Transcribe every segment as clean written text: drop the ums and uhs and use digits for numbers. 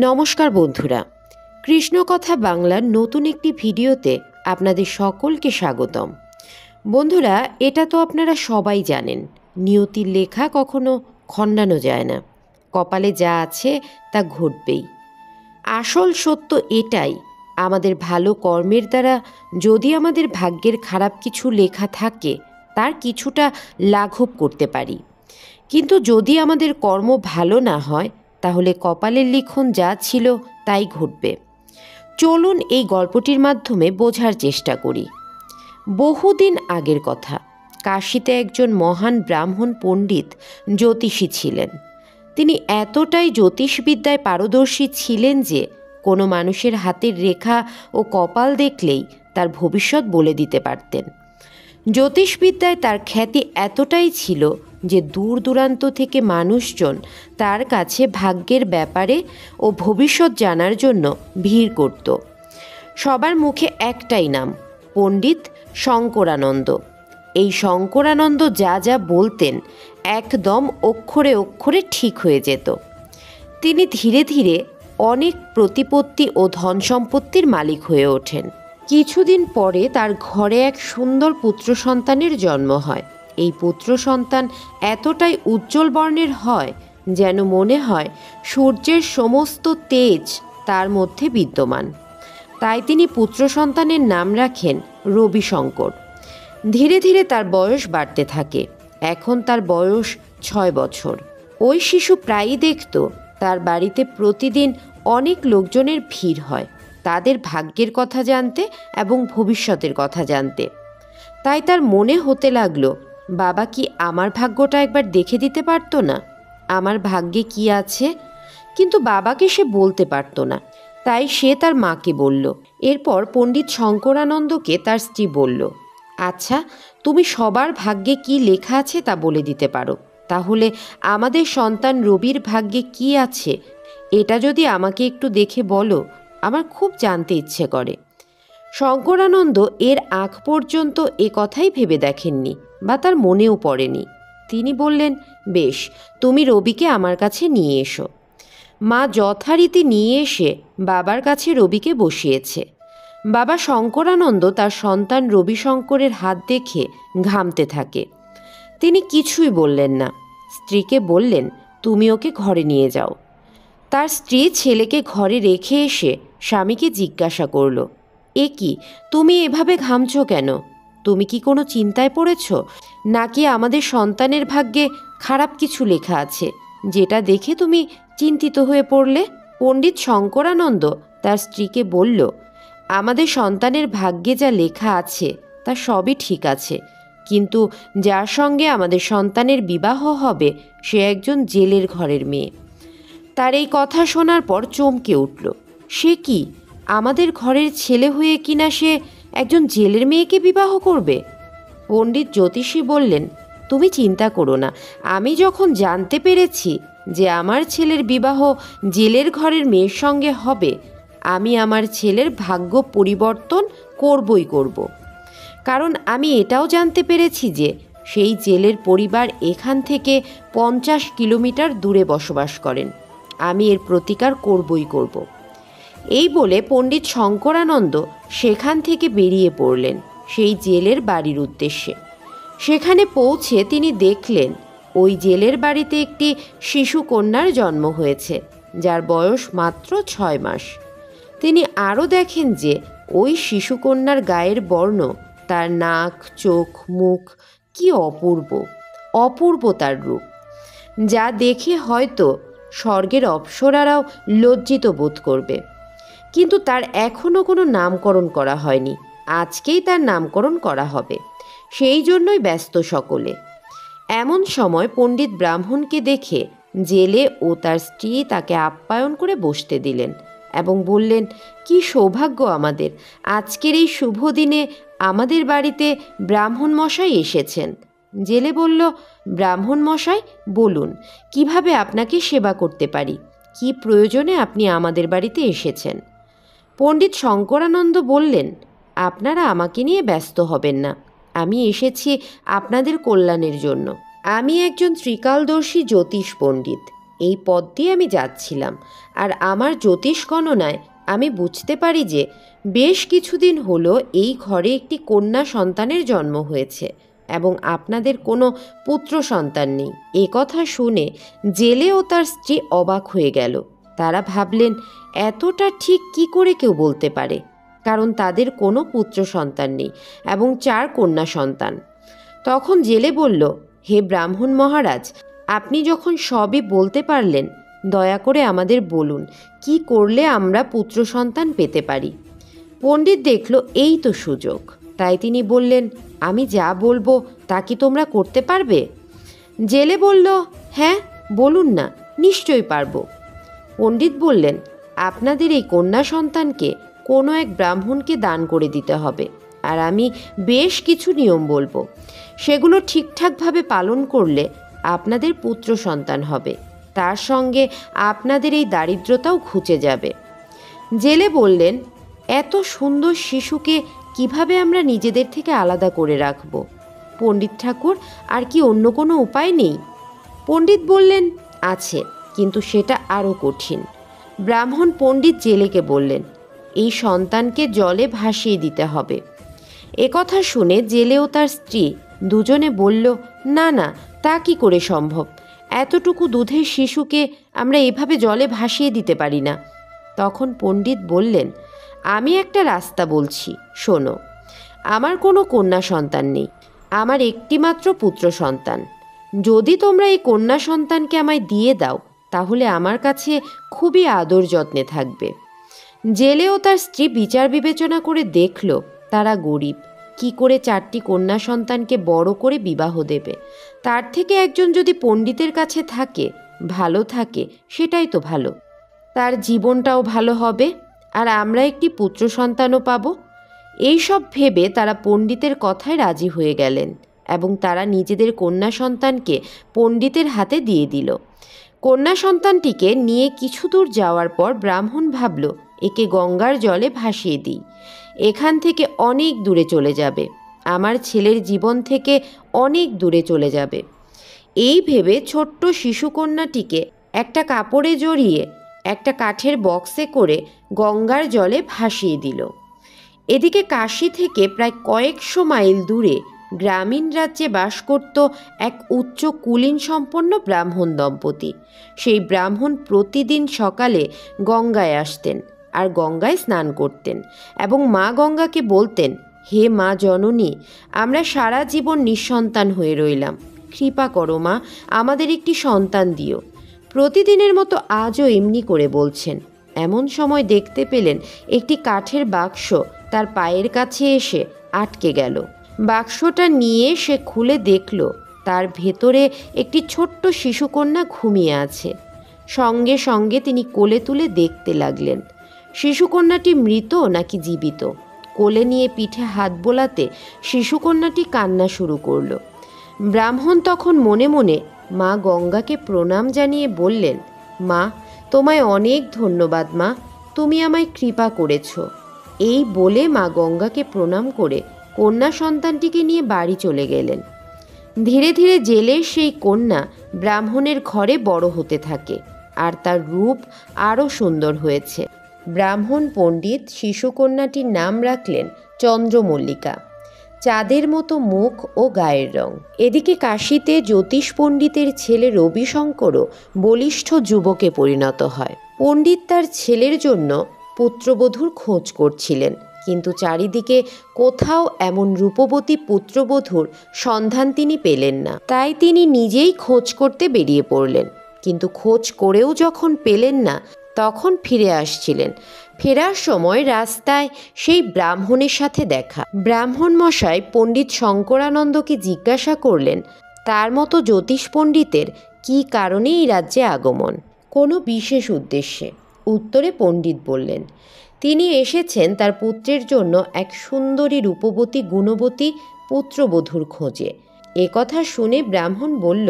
নমস্কার বন্ধুরা, কৃষ্ণকথা বাংলার নতুন একটি ভিডিওতে আপনাদের সকলকে স্বাগতম। বন্ধুরা, এটা তো আপনারা সবাই জানেন, নিয়তির লেখা কখনো খণ্ডানো যায় না। কপালে যা আছে তা ঘটবেই। আসল সত্য এটাই, আমাদের ভালো কর্মের দ্বারা যদি আমাদের ভাগ্যের খারাপ কিছু লেখা থাকে, তার কিছুটা লাঘব করতে পারি। কিন্তু যদি আমাদের কর্ম ভালো না হয়, তাহলে কপালের লিখন যা ছিল তাই ঘটবে। চলুন এই গল্পটির মাধ্যমে বোঝার চেষ্টা করি। বহুদিন আগের কথা, কাশীতে একজন মহান ব্রাহ্মণ পণ্ডিত জ্যোতিষী ছিলেন। তিনি এতটাই জ্যোতিষবিদ্যায় পারদর্শী ছিলেন যে কোনো মানুষের হাতের রেখা ও কপাল দেখলেই তার ভবিষ্যৎ বলে দিতে পারতেন। জ্যোতিষবিদ্যায় তার খ্যাতি এতটাই ছিল যে দূর দূরান্ত থেকে মানুষজন তার কাছে ভাগ্যের ব্যাপারে ও ভবিষ্যৎ জানার জন্য ভিড় করত। সবার মুখে একটাই নাম, পণ্ডিত শঙ্করানন্দ। এই শঙ্করানন্দ যা যা বলতেন একদম অক্ষরে অক্ষরে ঠিক হয়ে যেত। তিনি ধীরে ধীরে অনেক প্রতিপত্তি ও ধন সম্পত্তির মালিক হয়ে ওঠেন। কিছুদিন পরে তার ঘরে এক সুন্দর পুত্র সন্তানের জন্ম হয়। এই পুত্র সন্তান এতটাই উজ্জ্বল বর্ণের হয় যেন মনে হয় সূর্যের সমস্ত তেজ তার মধ্যে বিদ্যমান। তাই তিনি পুত্র সন্তানের নাম রাখেন রবিশঙ্কর। ধীরে ধীরে তার বয়স বাড়তে থাকে। এখন তার বয়স 6 বছর। ওই শিশু প্রায়ই দেখত তার বাড়িতে প্রতিদিন অনেক লোকজনের ভিড় হয়, তাদের ভাগ্যের কথা জানতে এবং ভবিষ্যতের কথা জানতে। তাই তার মনে হতে লাগলো, বাবা কি আমার ভাগ্যটা একবার দেখে দিতে পারতো না? আমার ভাগ্যে কি আছে? কিন্তু বাবাকে সে বলতে পারতো না। তাই সে তার মাকে বলল। এরপর পণ্ডিত শঙ্করানন্দকে তার স্ত্রী বলল, আচ্ছা, তুমি সবার ভাগ্যে কি লেখা আছে তা বলে দিতে পারো, তাহলে আমাদের সন্তান রবির ভাগ্যে কি আছে এটা যদি আমাকে একটু দেখে বলো, আমার খুব জানতে ইচ্ছে করে। শঙ্করানন্দ এর আগ পর্যন্ত এ কথাই ভেবে দেখেননি বা তার মনেও পড়েনি। তিনি বললেন, বেশ, তুমি রবিকে আমার কাছে নিয়ে এসো। মা যথারীতি নিয়ে এসে বাবার কাছে রবিকে বসিয়েছে। বাবা শঙ্করানন্দ তার সন্তান রবিশঙ্করের হাত দেখে ঘামতে থাকে। তিনি কিছুই বললেন না। স্ত্রীকে বললেন, তুমি ওকে ঘরে নিয়ে যাও। তার স্ত্রী ছেলেকে ঘরে রেখে এসে স্বামীকে জিজ্ঞাসা করল, এ কি, তুমি এভাবে ঘামছো কেন? তুমি কি কোনো চিন্তায় পড়েছ, নাকি আমাদের সন্তানের ভাগ্যে খারাপ কিছু লেখা আছে যেটা দেখে তুমি চিন্তিত হয়ে পড়লে? পণ্ডিত শঙ্করানন্দ তার স্ত্রীকে বলল, আমাদের সন্তানের ভাগ্যে যা লেখা আছে তা সবই ঠিক আছে, কিন্তু যার সঙ্গে আমাদের সন্তানের বিবাহ হবে সে একজন জেলের ঘরের মেয়ে। তার এই কথা শোনার পর চমকে উঠল। সে কি, আমাদের ঘরের ছেলে হয়ে কিনা সে একজন জেলের মেয়েকে বিবাহ করবে? পণ্ডিত জ্যোতিষী বললেন, তুমি চিন্তা করো না, আমি যখন জানতে পেরেছি যে আমার ছেলের বিবাহ জেলের ঘরের মেয়ের সঙ্গে হবে, আমি আমার ছেলের ভাগ্য পরিবর্তন করবই করব। কারণ আমি এটাও জানতে পেরেছি যে সেই জেলের পরিবার এখান থেকে 50 কিলোমিটার দূরে বসবাস করেন। আমি এর প্রতিকার করবই করব। এই বলে পণ্ডিত শঙ্করানন্দ সেখান থেকে বেরিয়ে পড়লেন সেই জেলের বাড়ির উদ্দেশ্যে। সেখানে পৌঁছে তিনি দেখলেন ওই জেলের বাড়িতে একটি শিশু কন্যার জন্ম হয়েছে, যার বয়স মাত্র 6 মাস। তিনি আরও দেখেন যে ওই শিশুকন্যার গায়ের বর্ণ, তার নাক, চোখ, মুখ কি অপূর্ব, অপূর্ব তার রূপ, যা দেখে হয়তো স্বর্গের অপ্সরারাও লজ্জিত বোধ করবে। কিন্তু তার এখনও কোনো নামকরণ করা হয়নি। আজকেই তার নামকরণ করা হবে, সেই জন্যই ব্যস্ত সকলে। এমন সময় পণ্ডিত ব্রাহ্মণকে দেখে জেলে ও তার স্ত্রী তাকে আপ্যায়ন করে বসতে দিলেন এবং বললেন, কি সৌভাগ্য আমাদের, আজকের এই শুভ দিনে আমাদের বাড়িতে ব্রাহ্মণ মশাই এসেছেন। জেলে বলল, ব্রাহ্মণ মশাই, বলুন কিভাবে আপনাকে সেবা করতে পারি, কি প্রয়োজনে আপনি আমাদের বাড়িতে এসেছেন? পণ্ডিত শঙ্করানন্দ বললেন, আপনারা আমাকে নিয়ে ব্যস্ত হবেন না, আমি এসেছি আপনাদের কল্যাণের জন্য। আমি একজন ত্রিকালদর্শী জ্যোতিষ পণ্ডিত। এই পথ দিয়ে আমি যাচ্ছিলাম, আর আমার জ্যোতিষ গণনায় আমি বুঝতে পারি যে বেশ কিছুদিন হলো এই ঘরে একটি কন্যা সন্তানের জন্ম হয়েছে এবং আপনাদের কোনো পুত্র সন্তান নেই। এ কথা শুনে জেলে ও তার স্ত্রী অবাক হয়ে গেল। তারা ভাবলেন, এতটা ঠিক কি করে কেউ বলতে পারে, কারণ তাদের কোনো পুত্র সন্তান নেই এবং 4 কন্যা সন্তান। তখন জেলে বলল, হে ব্রাহ্মণ মহারাজ, আপনি যখন সবই বলতে পারলেন, দয়া করে আমাদের বলুন কি করলে আমরা পুত্র সন্তান পেতে পারি। পণ্ডিত দেখল এই তো সুযোগ, তাই তিনি বললেন, আমি যা বলবো তা কি তোমরা করতে পারবে? জেলে বলল, হ্যাঁ বলুন না, নিশ্চয়ই পারবো। পণ্ডিত বললেন, আপনাদের এই কন্যা সন্তানকে কোনো এক ব্রাহ্মণকে দান করে দিতে হবে, আর আমি বেশ কিছু নিয়ম বলবো। সেগুলো ঠিকঠাকভাবে পালন করলে আপনাদের পুত্র সন্তান হবে, তার সঙ্গে আপনাদের এই দারিদ্রতাও ঘুচে যাবে। জেলে বললেন, এত সুন্দর শিশুকে কিভাবে আমরা নিজেদের থেকে আলাদা করে রাখব? পণ্ডিত ঠাকুর, আর কি অন্য কোনো উপায় নেই? পণ্ডিত বললেন, আছে, কিন্তু সেটা আরও কঠিন। ব্রাহ্মণ পণ্ডিত জেলেকে বললেন, এই সন্তানকে জলে ভাসিয়ে দিতে হবে। একথা শুনে জেলে ও তার স্ত্রী দুজনে বলল, না না, তা কি করে সম্ভব? এতটুকু দুধের শিশুকে আমরা এভাবে জলে ভাসিয়ে দিতে পারি না। তখন পণ্ডিত বললেন, আমি একটা রাস্তা বলছি, শোনো। আমার কোনো কন্যা সন্তান নেই, আমার একটিমাত্র পুত্র সন্তান। যদি তোমরা এই কন্যা সন্তানকে আমায় দিয়ে দাও, তাহলে আমার কাছে খুবই আদর যত্নে থাকবে। জেলে ও তার স্ত্রী বিচার বিবেচনা করে দেখল তারা গরিব, কি করে 4টি কন্যা সন্তানকে বড় করে বিবাহ দেবে। তার থেকে একজন যদি পণ্ডিতের কাছে থাকে, ভালো থাকে, সেটাই তো ভালো। তার জীবনটাও ভালো হবে, আর আমরা একটি পুত্র সন্তানও পাব। এইসব ভেবে তারা পণ্ডিতের কথায় রাজি হয়ে গেলেন এবং তারা নিজেদের কন্যা সন্তানকে পণ্ডিতের হাতে দিয়ে দিল। কন্যা সন্তানটিকে নিয়ে কিছু দূর যাওয়ার পর ব্রাহ্মণ ভাবল, একে গঙ্গার জলে ভাসিয়ে দিই, এখান থেকে অনেক দূরে চলে যাবে, আমার ছেলের জীবন থেকে অনেক দূরে চলে যাবে। এই ভেবে ছোট্ট শিশুকন্যাটিকে একটা কাপড়ে জড়িয়ে একটা কাঠের বক্সে করে গঙ্গার জলে ভাসিয়ে দিল। এদিকে কাশী থেকে প্রায় কয়েকশো মাইল দূরে গ্রামীণ রাজ্যে বাস করত এক উচ্চ কুলীন সম্পন্ন ব্রাহ্মণ দম্পতি। সেই ব্রাহ্মণ প্রতিদিন সকালে গঙ্গায় আসতেন আর গঙ্গায় স্নান করতেন এবং মা গঙ্গাকে বলতেন, হে মা জননী, আমরা সারা জীবন নিঃসন্তান হয়ে রইলাম, কৃপা করো মা, আমাদের একটি সন্তান দিও। প্রতিদিনের মতো আজও এমনি করে বলছেন। এমন সময় দেখতে পেলেন একটি কাঠের বাক্স তার পায়ের কাছে এসে আটকে গেল। বাক্সটা নিয়ে সে খুলে দেখল তার ভেতরে একটি ছোট্ট শিশুকন্যা ঘুমিয়ে আছে। সঙ্গে সঙ্গে তিনি কোলে তুলে দেখতে লাগলেন শিশুকন্যাটি মৃত নাকি জীবিত। কোলে নিয়ে পিঠে হাত বোলাতে শিশুকন্যাটি কান্না শুরু করল। ব্রাহ্মণ তখন মনে মনে মা গঙ্গাকে প্রণাম জানিয়ে বললেন, মা, তোমায় অনেক ধন্যবাদ মা, তুমি আমায় কৃপা করেছ। এই বলে মা গঙ্গাকে প্রণাম করে কন্যা সন্তানটিকে নিয়ে বাড়ি চলে গেলেন। ধীরে ধীরে জেলের সেই কন্যা ব্রাহ্মণের ঘরে বড় হতে থাকে আর তার রূপ আরও সুন্দর হয়েছে। ব্রাহ্মণ পণ্ডিত শিশুকন্যাটির নাম রাখলেন চন্দ্রমল্লিকা, চাঁদের মতো মুখ ও গায়ের রং। এদিকে কাশীতে জ্যোতিষ পণ্ডিতের ছেলে রবিশঙ্করও বলিষ্ঠ যুবকে পরিণত হয়। পণ্ডিত তার ছেলের জন্য পুত্রবধূর খোঁজ করছিলেন, কিন্তু চারিদিকে কোথাও এমন রূপবতী পুত্রবধূর সন্ধান তিনি পেলেন না। তাই তিনি নিজেই খোঁজ করতে বেরিয়ে পড়লেন, কিন্তু খোঁজ করেও যখন পেলেন না, তখন ফিরে আসছিলেন। ফেরার সময় রাস্তায় সেই ব্রাহ্মণের সাথে দেখা। ব্রাহ্মণ মশাই পণ্ডিত শঙ্করানন্দকে জিজ্ঞাসা করলেন, তার মতো জ্যোতিষ পণ্ডিতের কী কারণে এই রাজ্যে আগমন? কোনো বিশেষ উদ্দেশ্যে, উত্তরে পণ্ডিত বললেন। তিনি এসেছেন তার পুত্রের জন্য এক সুন্দরী রূপবতী গুণবতী পুত্রবধূর খোঁজে। একথা শুনে ব্রাহ্মণ বলল,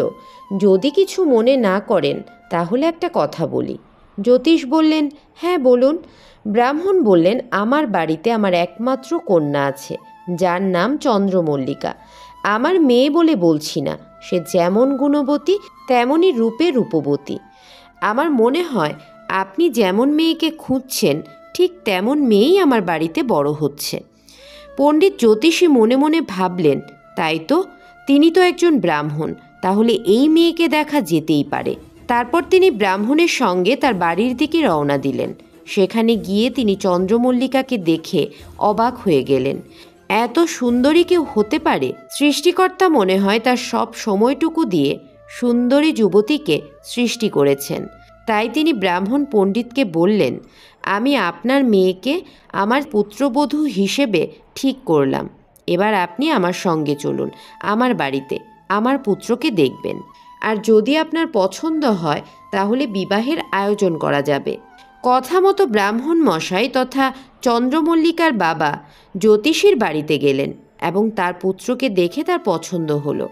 যদি কিছু মনে না করেন তাহলে একটা কথা বলি। জ্যোতিষ বললেন, হ্যাঁ বলুন। ব্রাহ্মণ বললেন, আমার বাড়িতে আমার একমাত্র কন্যা আছে, যার নাম চন্দ্রমল্লিকা। আমার মেয়ে বলে বলছি না, সে যেমন গুণবতী তেমনই রূপে রূপবতী। আমার মনে হয় আপনি যেমন মেয়েকে খুঁজছেন ঠিক তেমন মেয়েই আমার বাড়িতে বড় হচ্ছে। পণ্ডিত জ্যোতিষী মনে মনে ভাবলেন, তাই তো, তিনি তো একজন ব্রাহ্মণ, তাহলে এই মেয়েকে দেখা যেতেই পারে। তারপর তিনি ব্রাহ্মণের সঙ্গে তার বাড়ির দিকে রওনা দিলেন। সেখানে গিয়ে তিনি চন্দ্রমল্লিকাকে দেখে অবাক হয়ে গেলেন। এত সুন্দরী কেউ হতে পারে? সৃষ্টিকর্তা মনে হয় তার সব সময়টুকু দিয়ে সুন্দরী যুবতীকে সৃষ্টি করেছেন। তাই তিনি ব্রাহ্মণ পণ্ডিতকে বললেন, আমি আপনার মেয়েকে আমার পুত্রবধূ হিসেবে ঠিক করলাম। এবার আপনি আমার সঙ্গে চলুন আমার বাড়িতে, আমার পুত্রকে দেখবেন। আর যদি আপনার পছন্দ হয় তাহলে বিবাহের আয়োজন করা যাবে। কথা মতো ব্রাহ্মণ মশাই তথা চন্দ্রমল্লিকার বাবা জ্যোতিষীর বাড়িতে গেলেন এবং তার পুত্রকে দেখে তার পছন্দ হলো।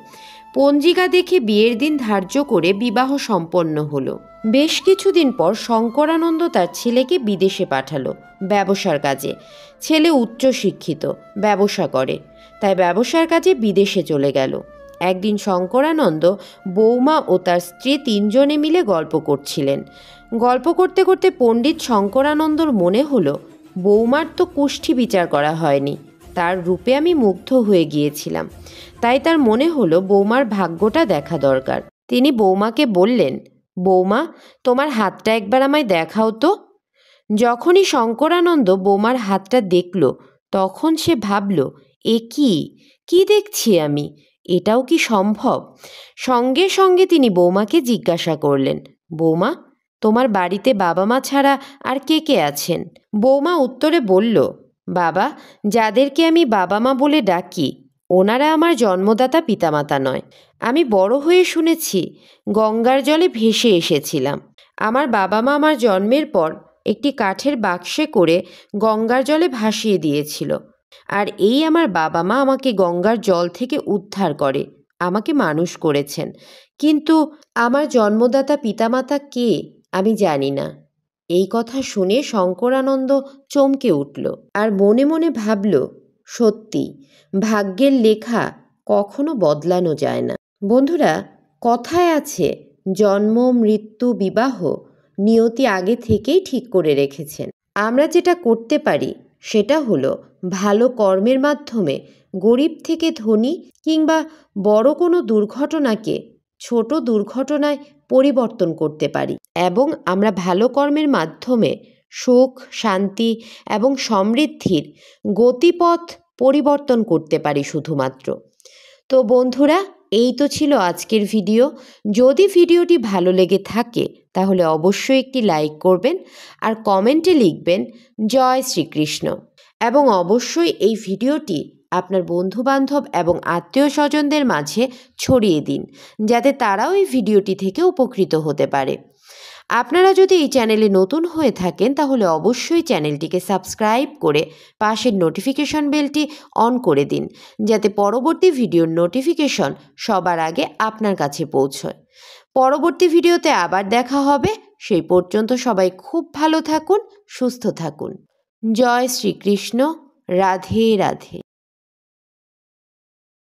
পঞ্জিকা দেখে বিয়ের দিন ধার্য করে বিবাহ সম্পন্ন হলো। বেশ কিছুদিন পর শঙ্করানন্দ তার ছেলেকে বিদেশে পাঠালো ব্যবসার কাজে। ছেলে উচ্চশিক্ষিত, ব্যবসা করে, তাই ব্যবসার কাজে বিদেশে চলে গেল। একদিন শঙ্করানন্দ, বৌমা ও তার স্ত্রী তিনজনে মিলে গল্প করছিলেন। গল্প করতে করতে পণ্ডিত শঙ্করানন্দর মনে হলো, বৌমার তো কুষ্ঠি বিচার করা হয়নি, তার রূপে আমি মুগ্ধ হয়ে গিয়েছিলাম। তাই তার মনে হলো বৌমার ভাগ্যটা দেখা দরকার। তিনি বৌমাকে বললেন, বৌমা, তোমার হাতটা একবার আমায় দেখাও তো। যখনই শঙ্করানন্দ বৌমার হাতটা দেখল তখন সে ভাবল, এ কি দেখছি আমি, এটাও কি সম্ভব? সঙ্গে সঙ্গে তিনি বৌমাকে জিজ্ঞাসা করলেন, বৌমা, তোমার বাড়িতে বাবা মা ছাড়া আর কে কে আছেন? বৌমা উত্তরে বলল, বাবা, যাদেরকে আমি বাবা মা বলে ডাকি ওনারা আমার জন্মদাতা পিতামাতা নয়। আমি বড় হয়ে শুনেছি গঙ্গার জলে ভেসে এসেছিলাম। আমার বাবা মা আমার জন্মের পর একটি কাঠের বাক্সে করে গঙ্গার জলে ভাসিয়ে দিয়েছিল। আর এই আমার বাবা মা আমাকে গঙ্গার জল থেকে উদ্ধার করে আমাকে মানুষ করেছেন, কিন্তু আমার জন্মদাতা পিতামাতা কে আমি জানি না। এই কথা শুনে শঙ্করানন্দ চমকে উঠল আর মনে মনে ভাবল, সত্যি, ভাগ্যের লেখা কখনো বদলানো যায় না। বন্ধুরা, কথায় আছে, জন্ম মৃত্যু বিবাহ নিয়তি আগে থেকেই ঠিক করে রেখেছেন। আমরা যেটা করতে পারি সেটা হলো ভালো কর্মের মাধ্যমে গরিব থেকে ধনী কিংবা বড় কোনো দুর্ঘটনাকে ছোট দুর্ঘটনায় পরিবর্তন করতে পারি এবং আমরা ভালো কর্মের মাধ্যমে সুখ, শান্তি এবং সমৃদ্ধির গতিপথ পরিবর্তন করতে পারি শুধুমাত্র। তো বন্ধুরা, এই তো ছিল আজকের ভিডিও। যদি ভিডিওটি ভালো লেগে থাকে তাহলে অবশ্যই একটি লাইক করবেন আর কমেন্টে লিখবেন জয় শ্রীকৃষ্ণ, এবং অবশ্যই এই ভিডিওটি আপনার বন্ধুবান্ধব এবং আত্মীয় স্বজনদের মাঝে ছড়িয়ে দিন যাতে তারাও এই ভিডিওটি থেকে উপকৃত হতে পারে। আপনারা যদি এই চ্যানেলে নতুন হয়ে থাকেন তাহলে অবশ্যই চ্যানেলটিকে সাবস্ক্রাইব করে পাশের নোটিফিকেশন বেলটি অন করে দিন যাতে পরবর্তী ভিডিওর নোটিফিকেশন সবার আগে আপনার কাছে পৌঁছয়। পরবর্তী ভিডিওতে আবার দেখা হবে। সেই পর্যন্ত সবাই খুব ভালো থাকুন, সুস্থ থাকুন। জয় শ্রীকৃষ্ণ। রাধে রাধে।